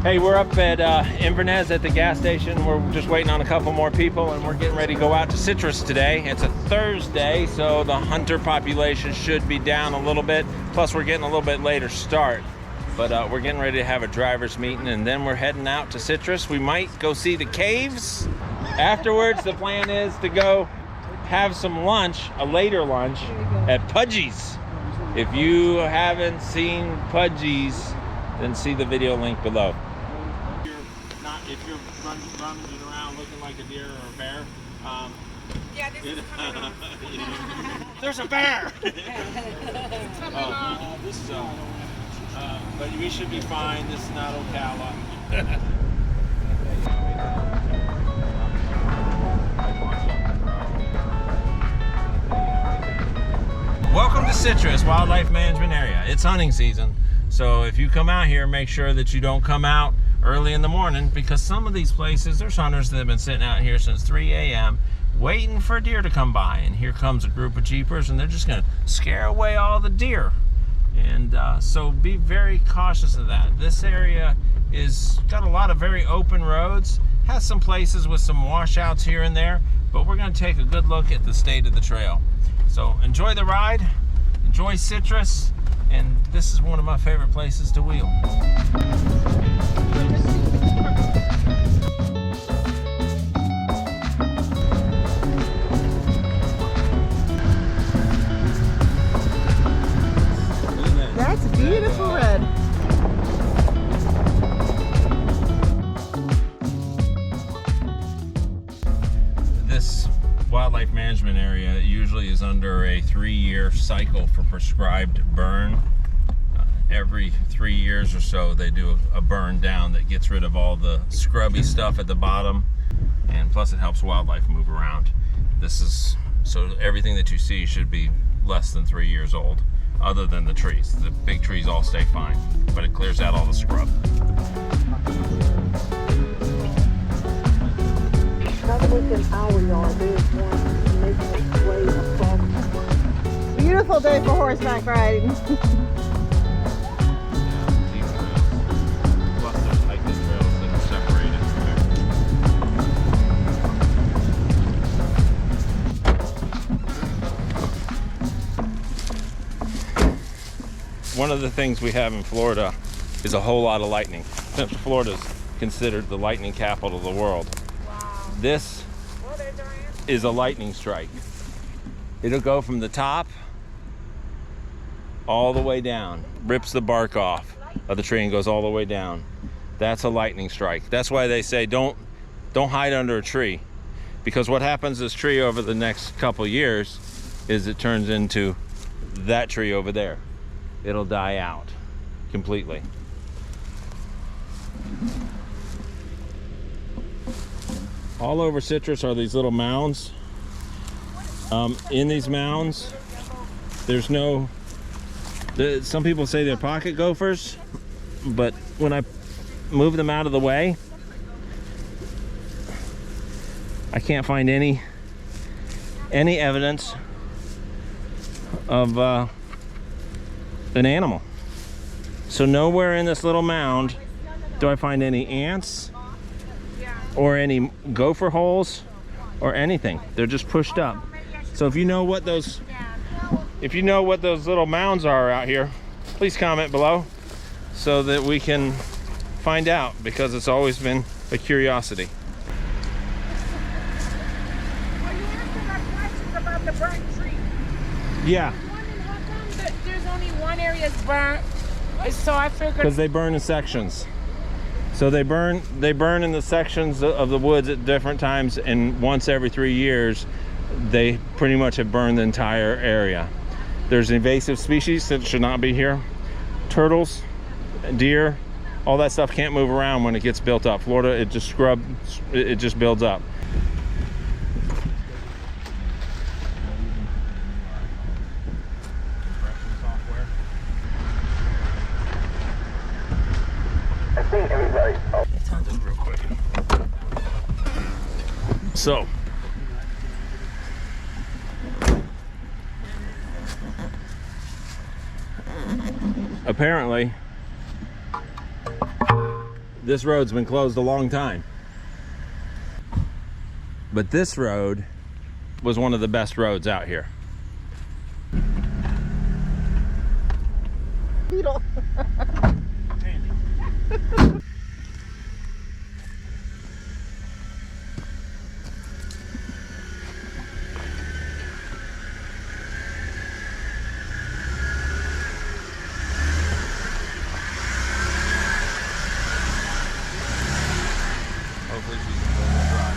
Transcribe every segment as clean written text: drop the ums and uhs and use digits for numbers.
Hey, we're up at Inverness at the gas station. We're just waiting on a couple more people, and we're getting ready to go out to Citrus today. It's a Thursday, so the hunter population should be down a little bit. Plus, we're getting a little bit later start. But we're getting ready to have a driver's meeting, and then we're heading out to Citrus. We might go see the caves. Afterwards, the plan is to go have some lunch, a later lunch, at Pudgy's. If you haven't seen Pudgy's, then see the video link below. If you're rummaging around looking like a deer or a bear, yeah, this is coming off. there's a bear! It's coming off. But we should be fine. This is not Ocala. Welcome to Citrus Wildlife Management Area. It's hunting season, so if you come out here, make sure that you don't come out early in the morning, because some of these places, there's hunters that have been sitting out here since 3 a.m. waiting for deer to come by, and here comes a group of jeepers, and they're just going to scare away all the deer. And so be very cautious of that. This area is got a lot of very open roads, has some places with some washouts here and there, but we're going to take a good look at the state of the trail. So enjoy the ride, enjoy Citrus, and this is one of my favorite places to wheel. That's beautiful red. This wildlife management area usually is under a 3-year cycle for prescribed burn. Every 3 years or so they do a burn down that gets rid of all the scrubby stuff at the bottom, and plus it helps wildlife move around. This is so everything that you see should be less than 3 years old, other than the trees. The big trees all stay fine, but it clears out all the scrub. Beautiful day for horseback riding. One of the things we have in Florida is a whole lot of lightning. Central Florida is considered the lightning capital of the world. Wow. This is a lightning strike. It'll go from the top all the way down, rips the bark off of the tree and goes all the way down. That's a lightning strike. That's why they say don't hide under a tree, because what happens to this tree over the next couple years is it turns into that tree over there. It'll die out completely. All over Citrus are these little mounds. In these mounds, there's no, some people say they're pocket gophers, but when I move them out of the way, I can't find any evidence of an animal. So nowhere in this little mound do I find any ants or any gopher holes or anything. They're just pushed up. So if you know what those little mounds are out here, please comment below so that we can find out, because it's always been a curiosity. Well, you answered our questions about the burnt tree. Yeah. How come there's only one area that's burnt? So I figured. Because they burn in sections. So they burn in the sections of the woods at different times, and once every 3 years, they pretty much have burned the entire area. There's invasive species that should not be here. Turtles, deer, all that stuff can't move around when it gets built up. Florida, it just builds up. So, apparently this road's been closed a long time. But this road was one of the best roads out here. Beetle. Hopefully she's in four-wheel drive.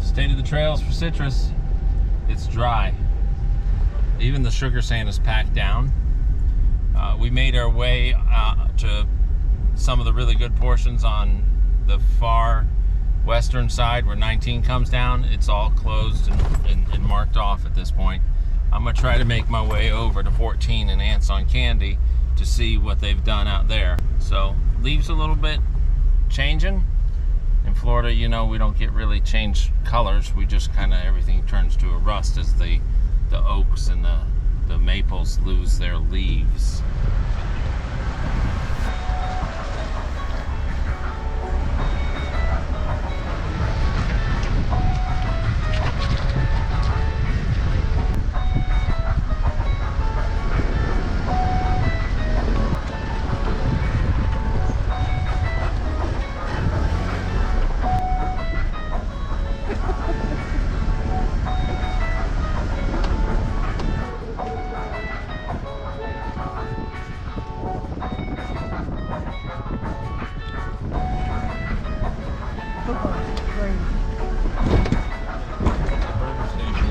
State of the trails for Citrus, it's dry. Even the sugar sand is packed down. We made our way to some of the really good portions on the far western side where 19 comes down. It's all closed and marked off at this point. I'm gonna try to make my way over to 14 and Ants on Candy to see what they've done out there. So leaves a little bit changing. In Florida, you know, we don't get really changed colors. We just kind of, everything turns to a rust as the oaks and the maples lose their leaves.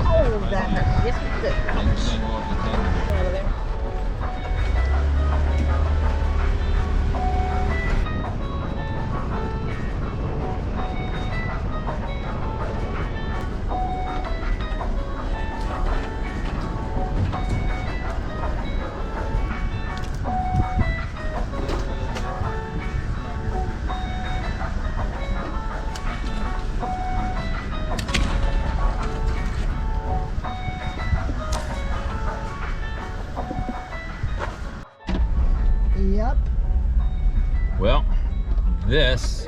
Oh, that hurt. Yes, we could. Out of there. Yep. Well, this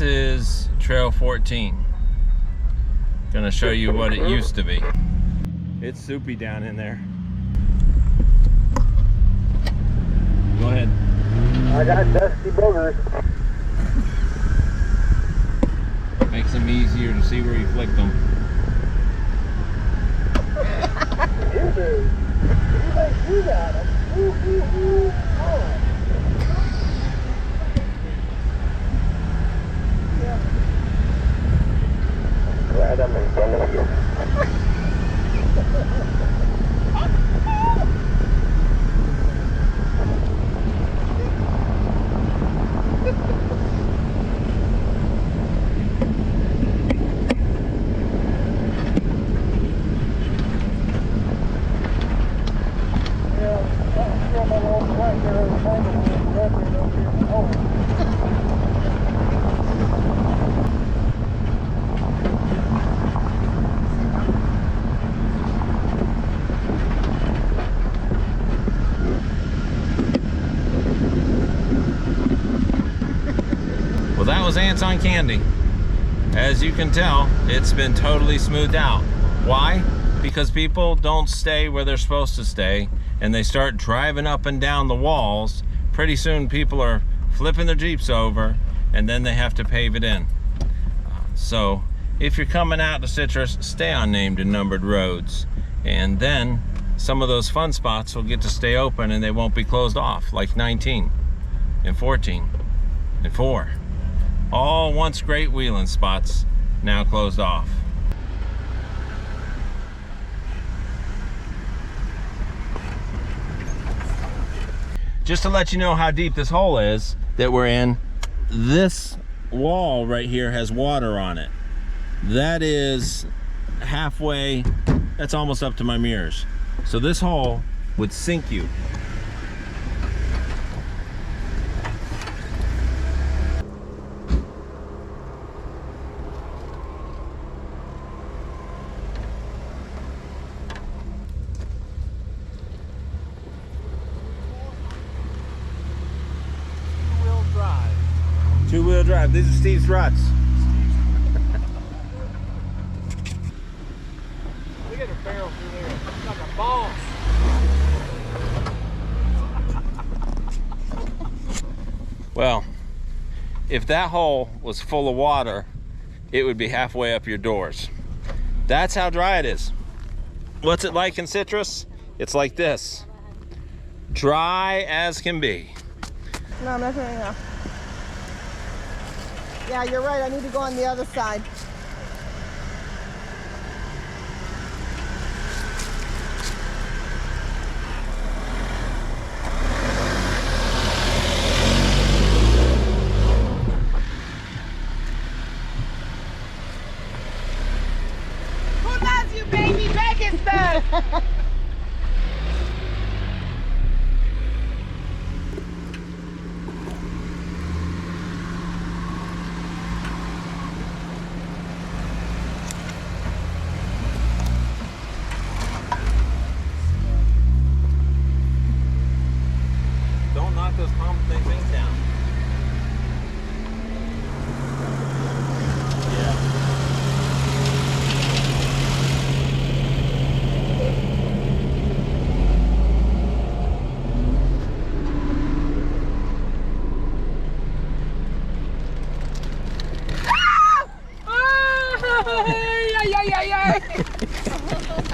is Trail 14. Gonna show you what it used to be. It's soupy down in there. Go ahead. I got dusty boogers. Makes them easier to see where you flicked them. You do. You think you got them. Oh. Glad I'm in front of you. pants on candy. As you can tell, it's been totally smoothed out. Why? Because people don't stay where they're supposed to stay, and they start driving up and down the walls. Pretty soon people are flipping their Jeeps over, and then they have to pave it in. So if you're coming out to Citrus, stay on named and numbered roads, and then some of those fun spots will get to stay open and they won't be closed off, like 19 and 14 and 4. All once great wheeling spots now closed off. Just to let you know how deep this hole is that we're in, this wall right here has water on it. That is halfway, that's almost up to my mirrors. So this hole would sink you. Two-wheel drive. These are Steve's ruts. Look at the barrel through there. It's like a boss. Well, if that hole was full of water, it would be halfway up your doors. That's how dry it is. What's it like in Citrus? It's like this. Dry as can be. No, I'm not turning off. Yeah, you're right. I need to go on the other side. Who loves you, baby? Dragon stuff. Don't knock those pump things down.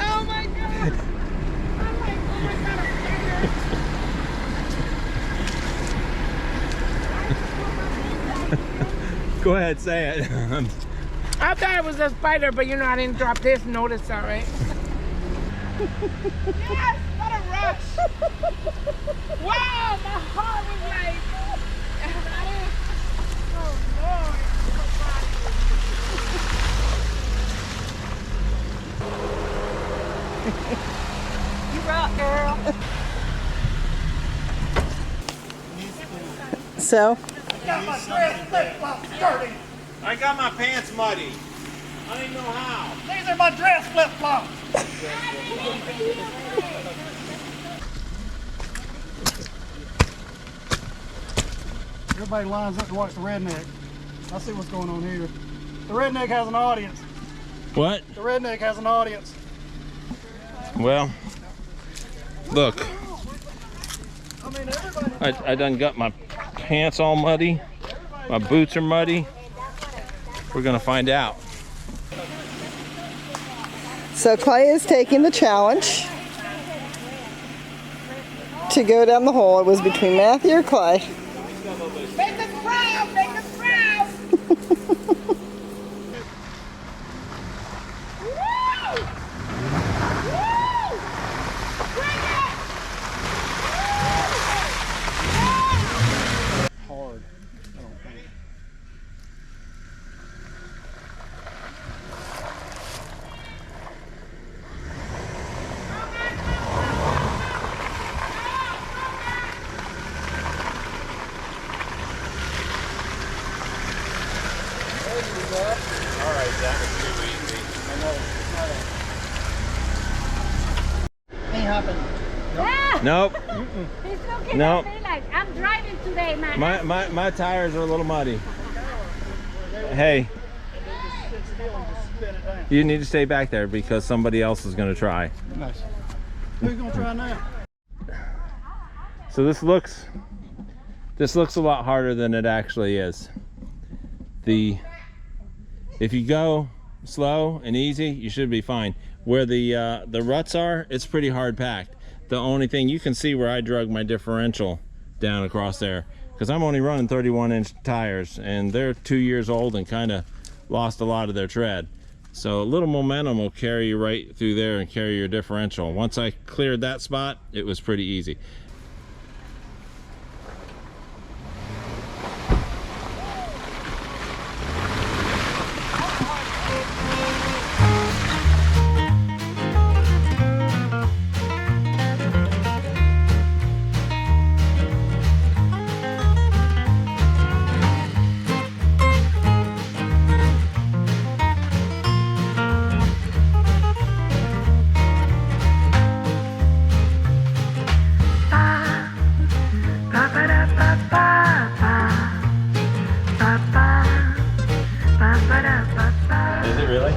Oh my god! I'm like, oh my god, I'm scared. Go ahead, say it. I thought it was a spider, but you know I didn't drop this notice, all right? Yes, what a rush! Wow, my heart was like, oh Lord. You rock, girl. So? I got my pants muddy. I didn't know how. These are my dress flip-flops. Everybody lines up to watch the redneck. I see what's going on here. The redneck has an audience. What? The redneck has an audience. Well, look. I mean, everybody. I done got my pants all muddy. My boots are muddy. We're gonna find out. So Clay is taking the challenge to go down the hole. It was between Matthew or Clay. Make us proud, make us proud. Woo! Woo! Bring it! Hard. I don't think. All right, that was too easy. Ain't happening. Ah! Nope. He's looking Nope. at me like I'm driving today, man. My tires are a little muddy. Hey, and then just sit still and just spin it down. you need to stay back there because somebody else is going to try. Nice. Who's gonna try now? So this looks a lot harder than it actually is. If you go slow and easy, you should be fine. Where the ruts are, it's pretty hard packed. The only thing you can see where I drug my differential down across there, because I'm only running 31-inch tires and they're 2 years old and kind of lost a lot of their tread. So a little momentum will carry you right through there and carry your differential. Once I cleared that spot, it was pretty easy. Is it really?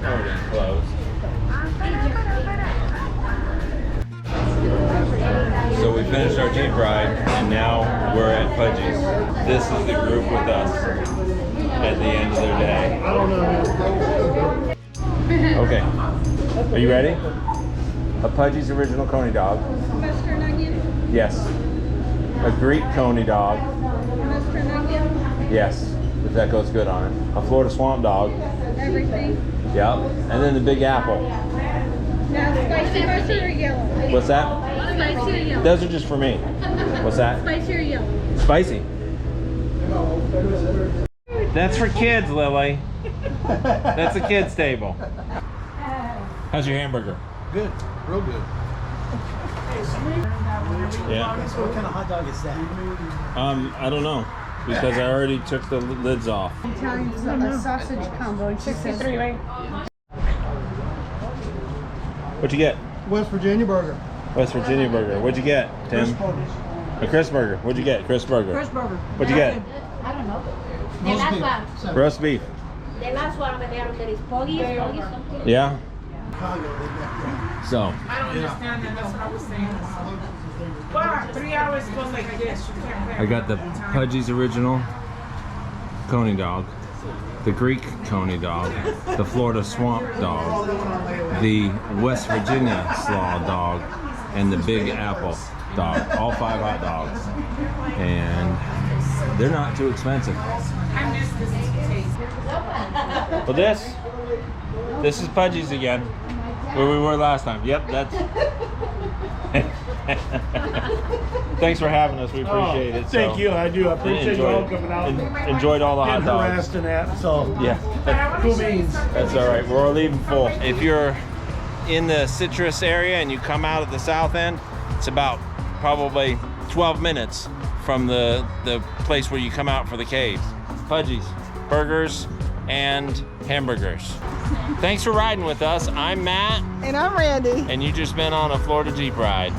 Oh, it is closed. So we finished our Jeep ride and now we're at Pudgy's. This is the group with us at the end of their day. I don't know. Okay, are you ready? A Pudgy's original coney dog. Mustard onion, Yes. A Greek coney dog. mustard onion, Yes, if that goes good on it. A Florida swamp dog. everything. Yep. And then the Big Apple. Now spicy mustard or yellow? What's that? Spicy or yellow? Those are just for me. What's that? Spicy or yellow? Spicy. That's for kids, Lily. That's a kid's table. How's your hamburger? Good, real good. Yeah. So what kind of hot dog is that? I don't know because I already took the lids off. Italian sausage combo. And she says, What'd you get? West Virginia burger. West Virginia burger. What'd you get, Tim? A crisp burger. What'd you get? Crisp burger. Crisp burger. What'd you get? I don't know. The last one. Roast beef. The last one over there, there is poggy something. Yeah. So I don't understand that. That's what I was saying. But 3 hours goes like this. You can't I got the Pudgy's original coney dog, the Greek coney dog, the Florida swamp dog, the West Virginia slaw dog, and the Big Apple dog. All 5 hot dogs. And they're not too expensive. I miss this taste. Well, this is Pudgy's again, where we were last time. Yep, that's. Thanks for having us. We appreciate it. Thank you, I do. I appreciate you all coming out. Enjoyed all the hot Getting dogs. harassed and that, so Yeah, cool beans. that's all right. We're leaving full. If you're in the Citrus area and you come out at the south end, it's about probably 12 minutes from the place where you come out for the caves. Pudgy's, burgers, and hamburgers. Thanks for riding with us. I'm Matt. And I'm Randy. And you just been on a Florida Jeep ride.